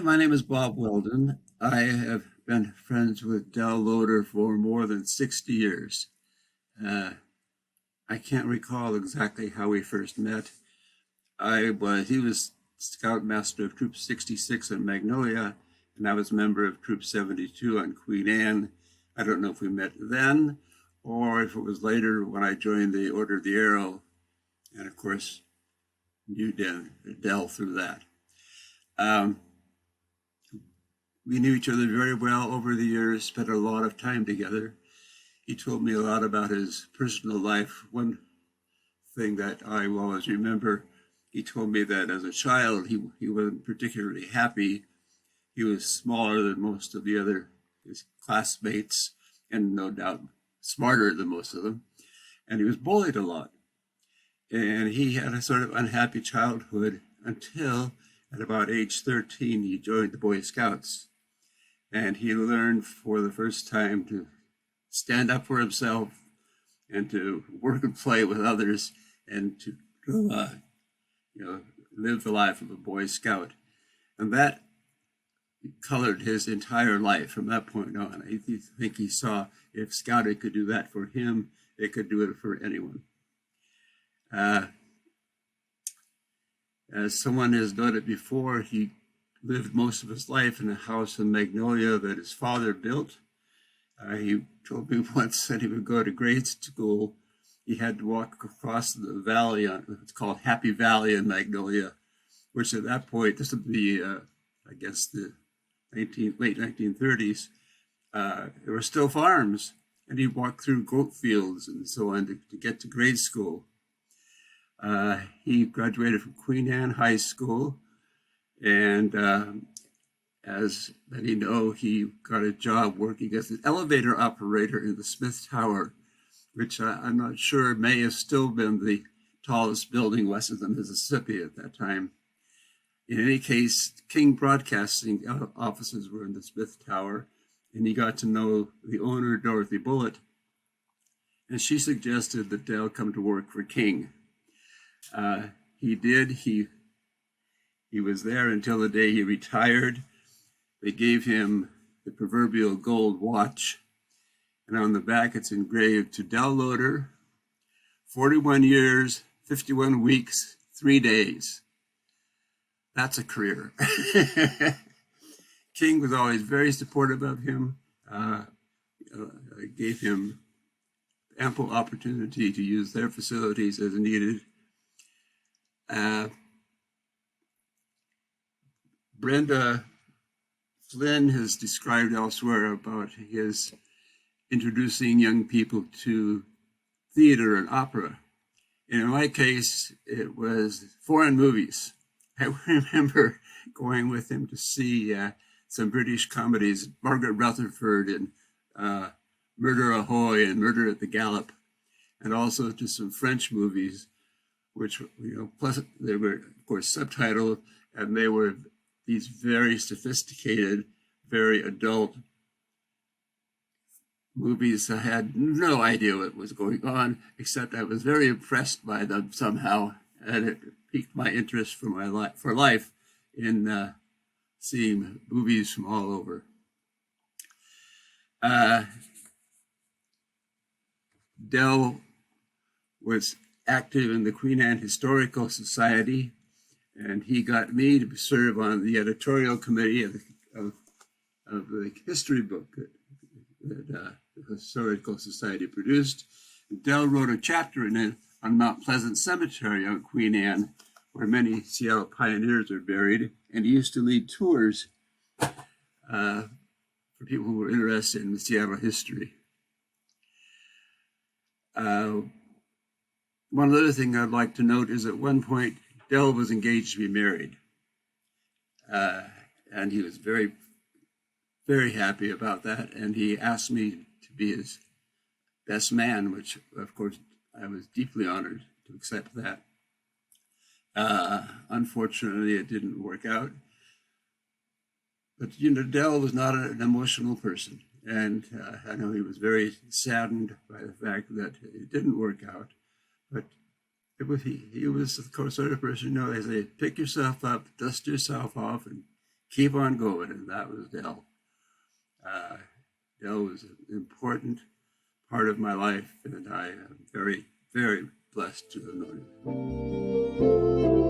my name is Bob Welden. I have been friends with Del Loader for more than 60 years. Uh, I can't recall exactly how we first met. He was Scoutmaster of Troop 66 in Magnolia, and I was a member of Troop 72 on Queen Anne. I don't know if we met then or if it was later when I joined the Order of the Arrow, and of course, knew Del through that. Um, we knew each other very well over the years, spent a lot of time together. He told me a lot about his personal life. One thing that I will always remember, he told me that as a child, he wasn't particularly happy. He was smaller than most of his classmates, and no doubt smarter than most of them. And he was bullied a lot. And he had a sort of unhappy childhood until at about age 13, he joined the Boy Scouts. And he learned for the first time to stand up for himself and to work and play with others and to live the life of a Boy Scout. And that colored his entire life from that point on. I think he saw if Scouting could do that for him, it could do it for anyone. As someone has noted before, he lived most of his life in a house in Magnolia that his father built. He told me once that he would go to grade school. He had to walk across the valley on what's called Happy Valley in Magnolia, which at that point, this would be, I guess, the late 1930s. There were still farms, and he'd walk through goat fields and so on to get to grade school. He graduated from Queen Anne High School, and as many know, he got a job working as an elevator operator in the Smith Tower, which I'm not sure may have still been the tallest building west of the Mississippi at that time. In any case, King Broadcasting offices were in the Smith Tower, and he got to know the owner, Dorothy Bullitt, and she suggested that Dale come to work for King. He did. He was there until the day he retired. They gave him the proverbial gold watch, and on the back it's engraved to Del Loader, 41 years, 51 weeks, 3 days. That's a career. King was always very supportive of him, gave him ample opportunity to use their facilities as needed. Brenda Flynn has described elsewhere about his introducing young people to theater and opera. In my case, it was foreign movies. I remember going with him to see some British comedies, Margaret Rutherford and Murder Ahoy and Murder at the Gallop, and also to some French movies, which, plus they were, of course, subtitled, and they were these very sophisticated, very adult movies. I had no idea what was going on, except I was very impressed by them somehow, and it piqued my interest for life in seeing movies from all over. Del was active in the Queen Anne Historical Society, and he got me to serve on the editorial committee of the history book that the Historical Society produced. Del wrote a chapter in it on Mount Pleasant Cemetery on Queen Anne, where many Seattle pioneers are buried, and he used to lead tours for people who were interested in the Seattle history. One other thing I'd like to note is at one point, Del was engaged to be married. And he was very, very happy about that. And he asked me to be his best man, which, of course, I was deeply honored to accept that. Unfortunately, it didn't work out. But, Del was not an emotional person. And I know he was very saddened by the fact that it didn't work out. But he was, of course, sort of person, they say, pick yourself up, dust yourself off, and keep on going, and that was Dell. Uh, Dell was an important part of my life, and I am very, very blessed to have known him.